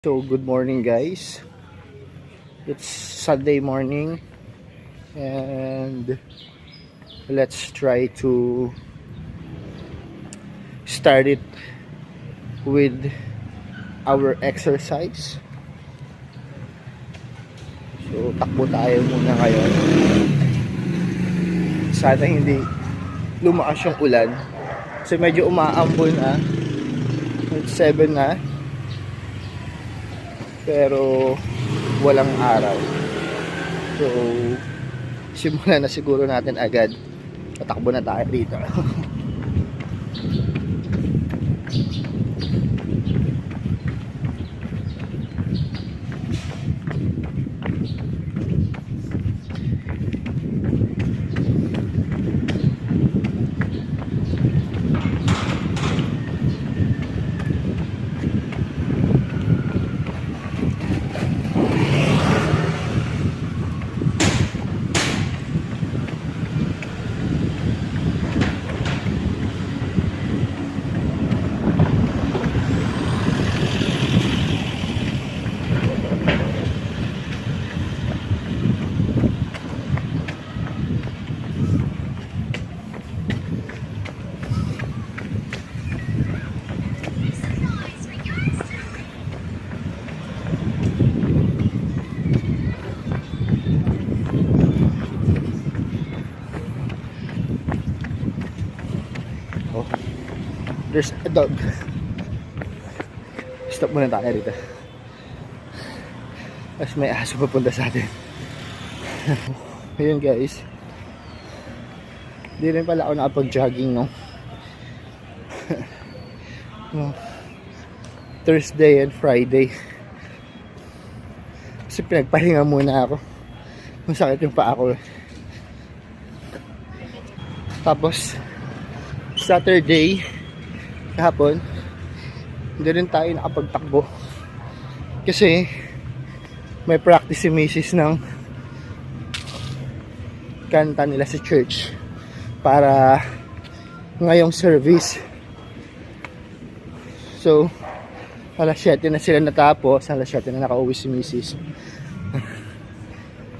So good morning guys. It's Sunday morning and let's try to start it with our exercise. So takbo tayo muna ngayon. Sana hindi lumakas yung ulan. Kasi medyo umaambon na. It's 7 na. Pero walang araw. So simulan na siguro natin agad. Tatakbo na tayo dito. There's a dog. Stop muna tayo rito. Tapos may aso papunta sa atin. Ayun guys. Hindi rin pala ako nakapag-jogging no. Thursday and Friday. Kasi pinagpahinga muna ako. Masakit yung paa ko. Tapos Saturday kahapon hindi rin tayo nakapagtakbo kasi may practice si Mrs. ng kanta nila sa church para ngayong service. So alas 7 na sila natapos, alas 7 na nakauwi si Mrs.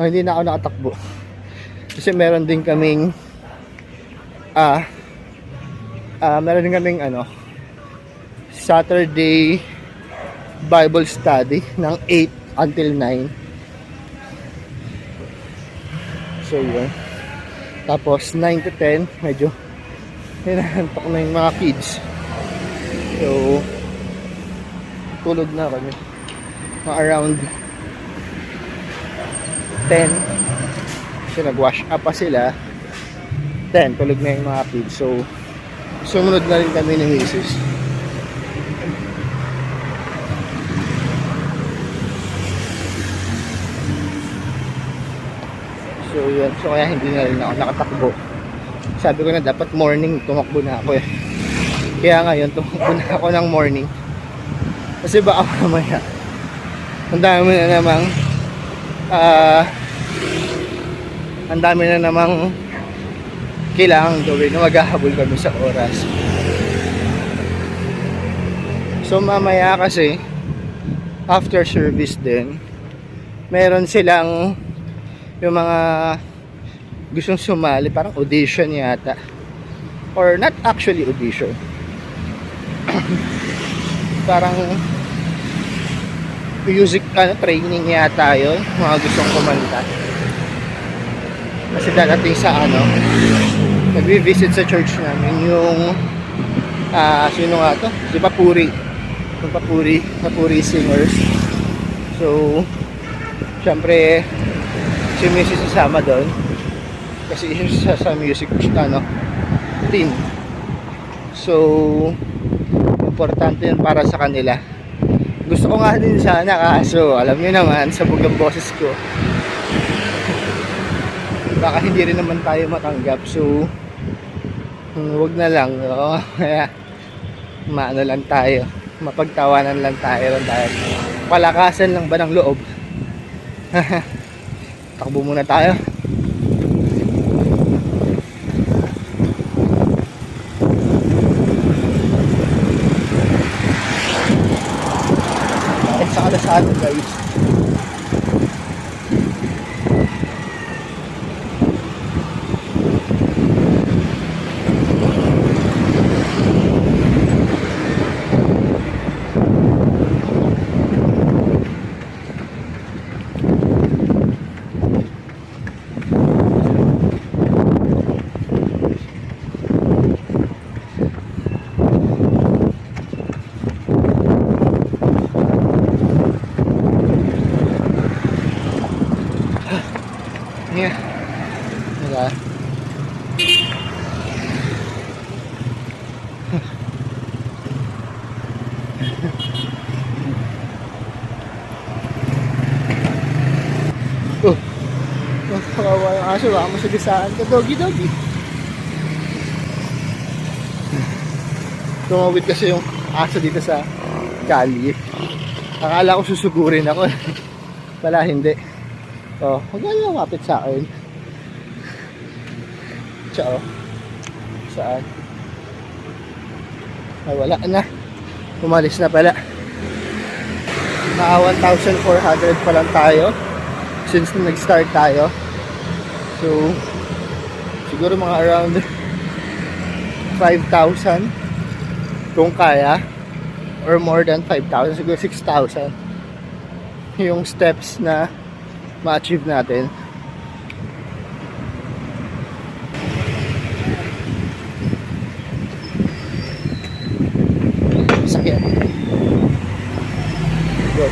Hindi na ako nakatakbo kasi meron din kaming Saturday Bible study ng 8 until 9. So yun. Tapos 9 to 10 medyo hinahantok na yung mga kids. So tulog na kami around 10 kasi nag-wash up pa sila. 10 tulog na yung mga kids. So sumunod na rin kami ni Mrs. So yun, so kaya hindi na rin ako nakatakbo. Sabi ko na dapat morning tumakbo na ako eh. Kaya ngayon tumakbo na ako ng morning. Kasi baka mamaya ang dami na namang kailangan gawin na maghahabol kami sa oras. So mamaya kasi after service din meron silang yung mga gustong sumali, parang audition yata, or not actually audition. Parang music training yata yun, mga gustong kumanta. Kasi dadating sa nagvi-visit sa church namin yung sino nga to? Si Papuri. Yung Papuri singers. So syempre si Mrs. sasama doon kasi isa sa music team. So importante yun para sa kanila. Gusto ko nga din sana, kaso alam niyo naman sa bugang boses ko baka hindi rin naman tayo matanggap. So wag na lang, no? Kaya maano lang tayo, mapagtawanan lang tayo dahil palakasan lang ba ng loob. Takbo muna tayo. At sa sa ano guys. Yeah. Diba? Oh, kawawa yung aso. Baka masagisaan ka, doggy. Tumawid kasi yung aso dito sa kalye. Akala ko susugurin ako. Pala hindi. Oh, huwag na lumapit sa akin. Tsaka, saan? Ay, wala na. Umalis na pala. Naka 1,400 pa lang tayo since nag-start tayo. So, siguro mga around 5,000 kung kaya, or more than 5,000, siguro 6,000 yung steps na ma-achieve natin. Sakyan. Go.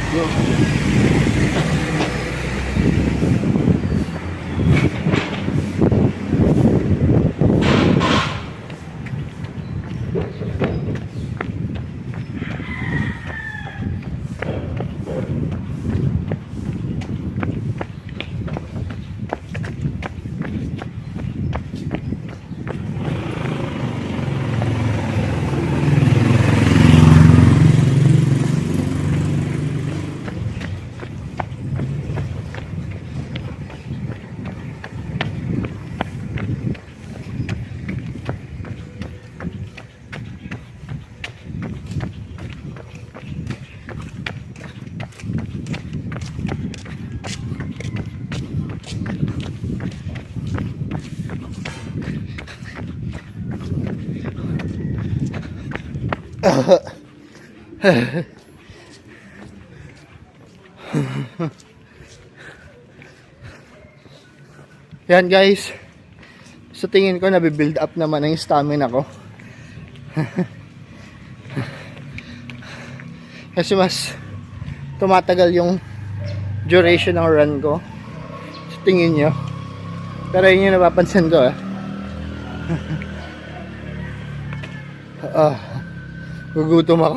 Yan guys, sa tingin ko nabibuild up naman ang stamina ko. Kasi mas tumatagal yung duration ng run ko, sa tingin nyo. Pero yun yung napapansin ko gugutom ako.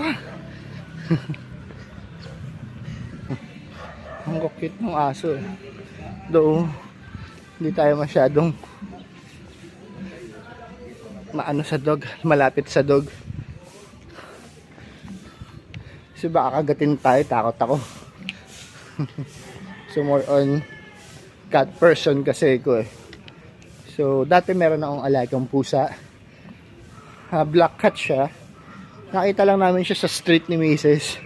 Ang cute ng aso though hindi tayo masyadong maano sa dog, malapit sa dog. Kasi baka kagatin tayo, takot ako. So more on cat person kasi ko So dati meron akong alagang pusa. Black cat siya. Nakita lang namin siya sa street ni Mrs.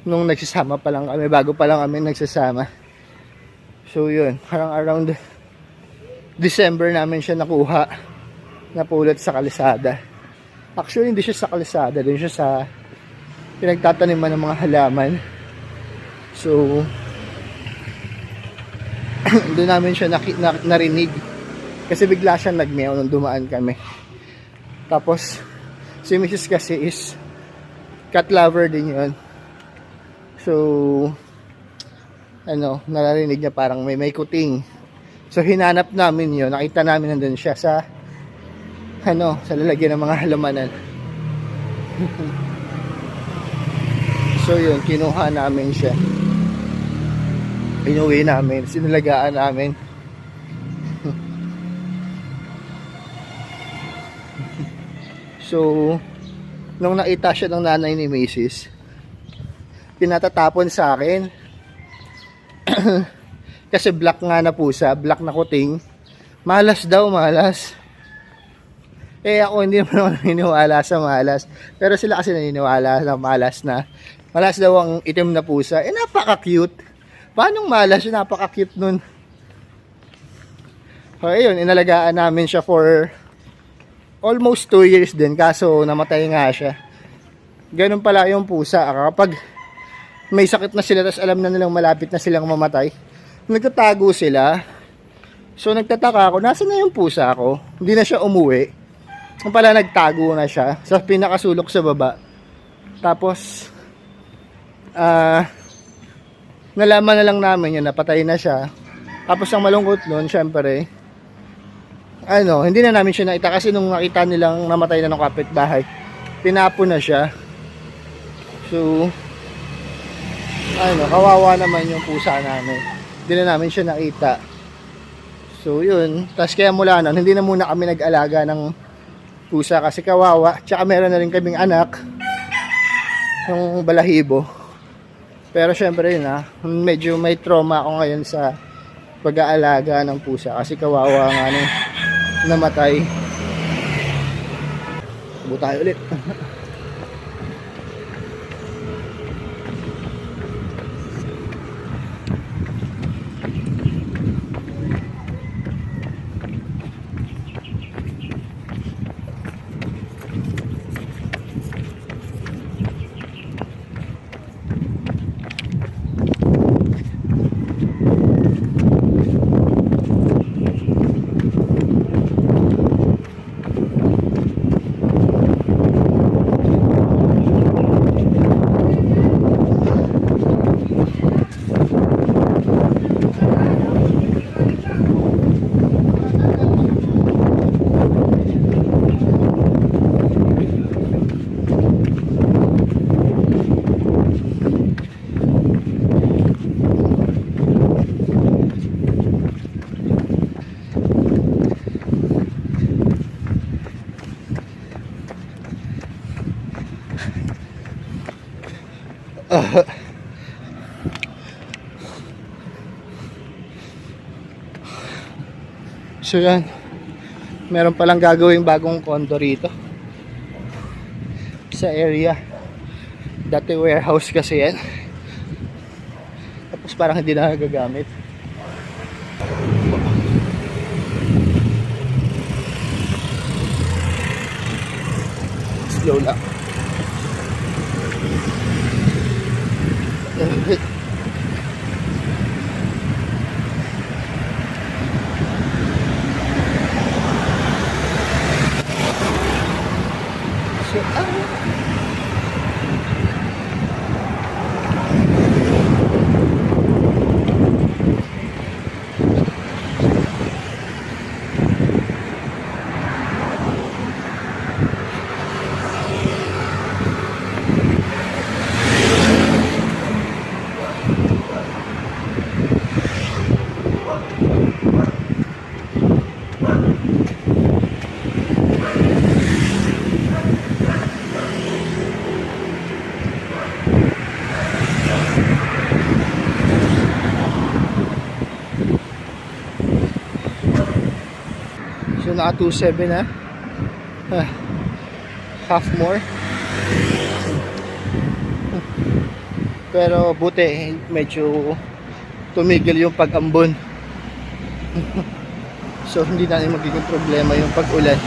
Nung nagsasama pa lang kami, bago pa lang kami nagsasama. So yun, parang around December namin siya nakuha, napulot sa kalsada. Actually hindi siya sa kalsada, doon siya sa pinagtataniman ng mga halaman. So doon namin siya narinig kasi bigla siya nagmeow nung dumaan kami. Tapos si Mrs. kasi is cat lover din yun. So narinig niya parang may kuting. So hinanap namin yun, nakita namin nandun siya sa sa lalagyan ng mga halamanan. So yun, kinuha namin siya. Inuwi namin, sinalagaan namin. So nung nakita siya ng nanay ni Mrs., pinatatapon sa akin. Kasi black nga na pusa, black na kuting. Malas daw, malas. Ako hindi naman ako naniniwala sa malas. Pero sila kasi naniniwala na malas na Malas daw ang itim na pusa. Eh, napaka-cute. Paano malas yun? Napaka-cute nun. So, ayun, inalagaan namin siya for almost 2 years din. Kaso, namatay nga siya. Ganun pala yung pusa. Kapag may sakit na sila, tapos alam na nilang malapit na silang mamatay, nagtatago sila. So, nagtataka ako, nasa na yung pusa ko? Hindi na siya umuwi. Kung pala, nagtago na siya sa pinakasulok sa baba. Tapos, nalaman na lang namin yun, napatay na siya. Tapos, ang malungkot nun, syempre, hindi na namin siya nakita kasi nung nakita nilang namatay na ng kapitbahay, tinapon na siya. So, kawawa naman yung pusa namin. Hindi na namin siya nakita. So, yun. Tapos kaya mula nun, hindi na muna kami nag-alaga ng pusa kasi kawawa. Tsaka meron na rin kaming anak, yung balahibo. Pero syempre yun medyo may trauma ako ngayon sa pag-aalaga ng pusa kasi kawawa nga nung namatay. Subo tayo ulit. So yan, meron palang gagawing bagong condo rito sa area. Dati warehouse kasi yan, tapos parang hindi na nagagamit. Slow lang. So naka 2.7 na. Half more. Pero buti medyo tumigil yung pag-ambon. So hindi na magiging problema yung pag-ulan.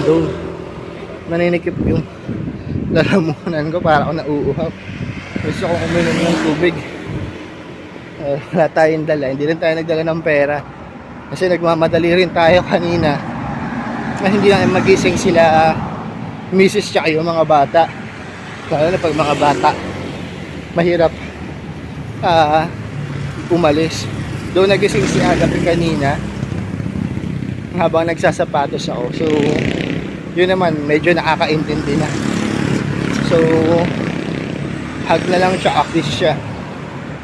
Doon naninikip yung lalamunan ko, para ako nauuhaw. Gusto kong uminom ng tubig. Wala tayong dala, hindi rin tayo nagdala ng pera kasi nagmamadali rin tayo kanina na hindi na magising sila misis tsaka yung mga bata. Lalo na pag mga bata mahirap umalis. Doon nagising si Agapi kanina habang nagsasapatos ako. So yun naman, medyo nakakaintindi na. So hug na lang siya, active siya.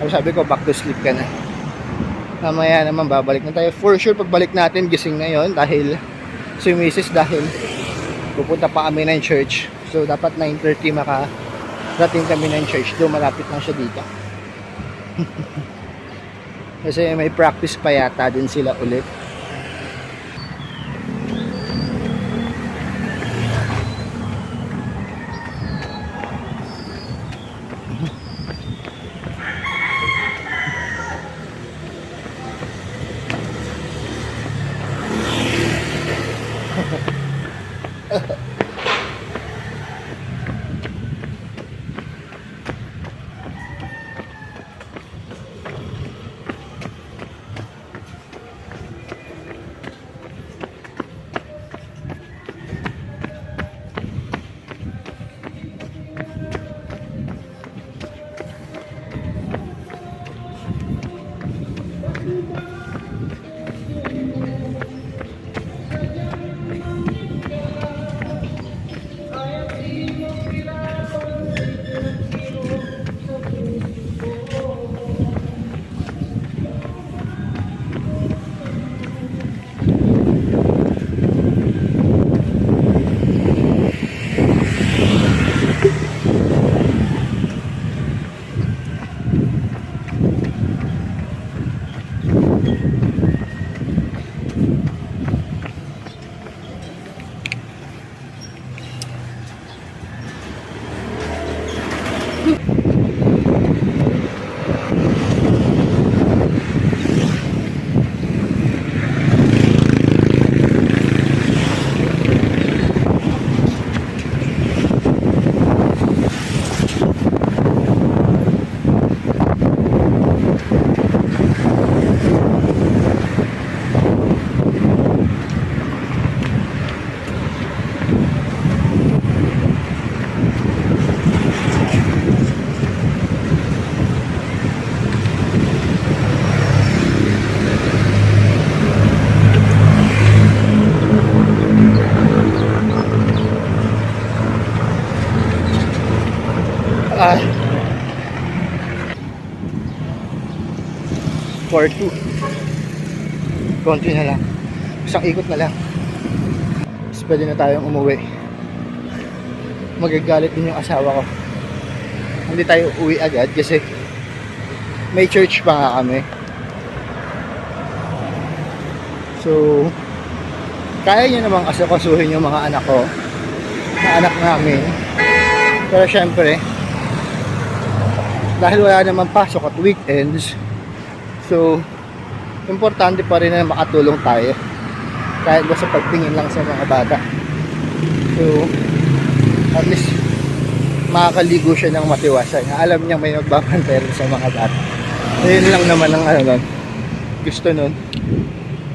Sabi ko, back to sleep ka na. Mamaya naman babalik na tayo. For sure pagbalik natin gising na yon dahil si Mrs. dahil pupunta pa kami ng church. So dapat 9:30 makarating kami ng church. Doon malapit lang siya dito. Kasi may practice pa yata din sila ulit. Ah, 4-2. Konti na lang. Isang ikot na lang. Tapos pwede na tayong umuwi. Magagalit din yung asawa ko. Hindi tayo uwi agad kasi may church pa nga kami. So, kaya niya namang asukasuhin yung mga anak ko. Na anak namin. Pero syempre, dahil wala naman pasok at weekends, so importante pa rin na makatulong tayo kahit ba sa pagtingin lang sa mga bata. So at least makakaligo siya ng matiwasan, alam niya may magbabantay rin sa mga bata. Ayun lang naman ang gusto nun.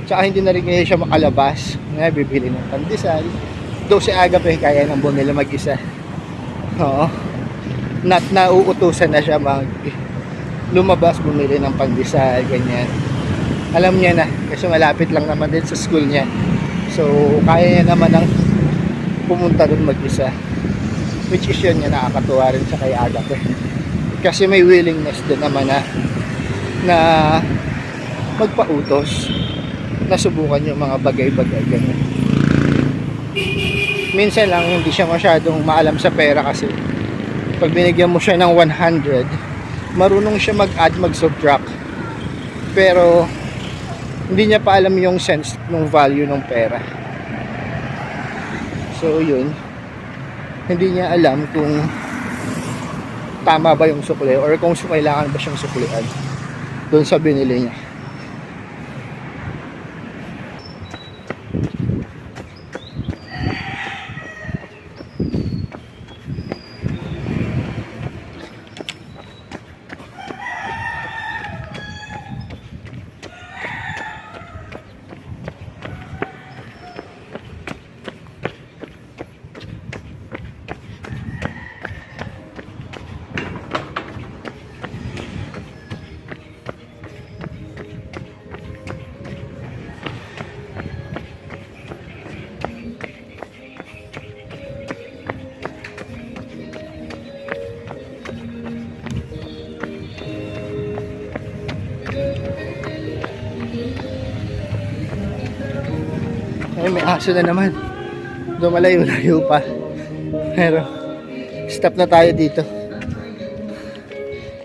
Tsaka hindi na rin ngayon siya makalabas, bibili ng pandesal, though si Agape kaya nang bumili mag-isa. Oo, not nauutusan na siya lumabas, bumili ng pandesal, ganyan. Alam niya na, kasi malapit lang naman din sa school niya. So, kaya niya naman ang pumunta doon mag-isa. Which is yun, nakakatuwa rin sa kay Agape. Kasi may willingness din naman na magpautos, na subukan yung mga bagay-bagay, ganyan. Minsan lang hindi siya masyadong maalam sa pera kasi pag binigyan mo siya ng 100, marunong siya mag-add, mag-subtract. Pero hindi niya pa alam yung sense ng value ng pera. So yun, hindi niya alam kung tama ba yung sukli or kung kailangan ba siyang suklian doon sa binili niya. Ay, may aso na naman. Lumalayo-layo pa. Pero stop na tayo dito.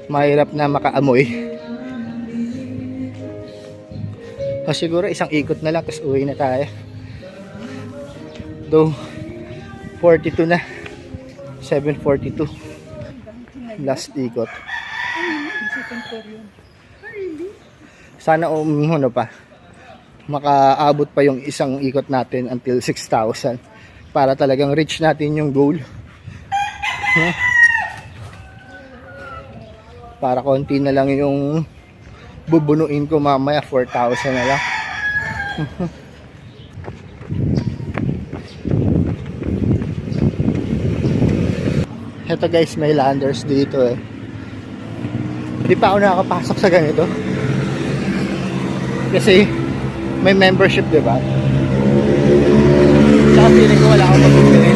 Mahirap na makaamoy. O siguro isang ikot na lang tapos uwi na tayo. Though 42 na. 7:42. Last ikot. Sana umuho pa. makaabot pa yung isang ikot natin until 6,000 para talagang reach natin yung goal. Para konti na lang yung bubunuin ko mamaya, 4,000 na lang. Ito guys, may landers dito eh. Hindi pa ako nakakapasok sa ganito kasi may membership, diba? Tsaka feeling ko wala akong mabibili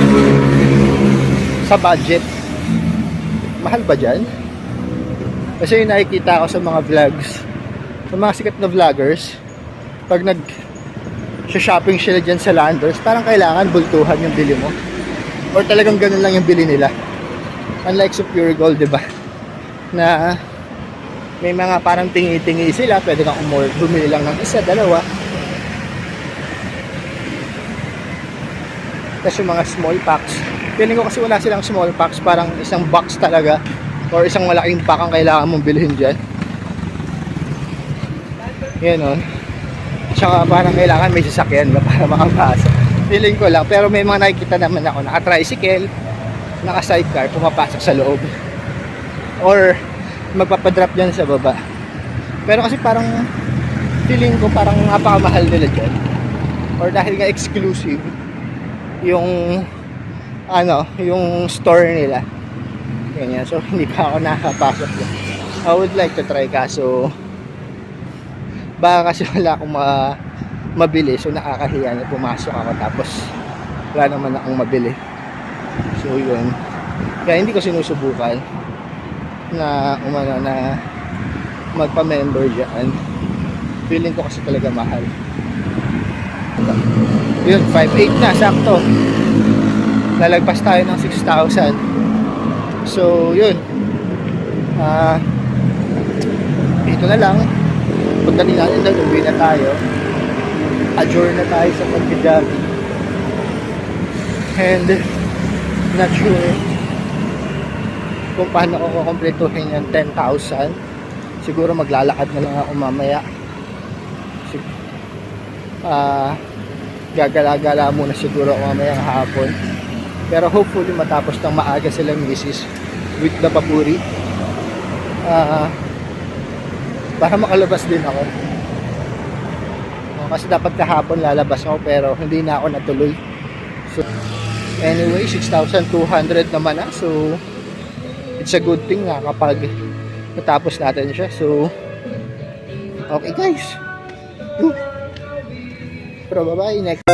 sa budget. Mahal ba dyan? Kasi yung nakikita ko sa mga vlogs, sa mga sikat na vloggers, pag nag-shopping sila dyan sa landers, parang kailangan bultuhan yung bili mo, or talagang ganun lang yung bili nila. Unlike sa Pure Gold, diba, na may mga parang tingi-tingi sila, pwede kang bumili lang ng isa, dalawa. Tapos yung mga small packs, feeling ko kasi wala silang small packs, parang isang box talaga or isang malaking pack ang kailangan mong bilhin dyan. Yan o. Tsaka parang kailangan may sasakyan ba para makapasok. Feeling ko lang, pero may mga nakikita naman ako naka-tricycle, naka-sidecar, pumapasok sa loob, or magpapadrop dyan sa baba. Pero kasi parang feeling ko parang napakamahal nila dyan, or dahil nga exclusive yung yung store nila, ganyan. So hindi pa ako nakapasok dyan. I would like to try, kaso baka kasi wala akong mabili, so nakakahiya na pumasok ako tapos wala naman akong mabili. So yun, kaya hindi ko sinusubukan na na magpa-member dyan. Feeling ko kasi talaga mahal. Yun, 5,800 na, sakto. Lalagpas tayo ng 6,000. So yun, ito na lang. Pagdating natin doon, uwi na tayo. Adjourn na tayo sa pag-jogging. And not sure kung paano ko kukumpletuhin yung 10,000. Siguro maglalakad na lang ako mamaya. Gagala-gala muna siguro ako mamaya ng hapon. Pero hopefully matapos ng maaga silang misis with the papuri. Para makalabas din ako. Kasi dapat kahapon lalabas ako pero hindi na ako natuloy. So anyway, 6,200 naman na. So it's a good thing na kapag natapos natin siya. So okay guys. Pero bye-bye, next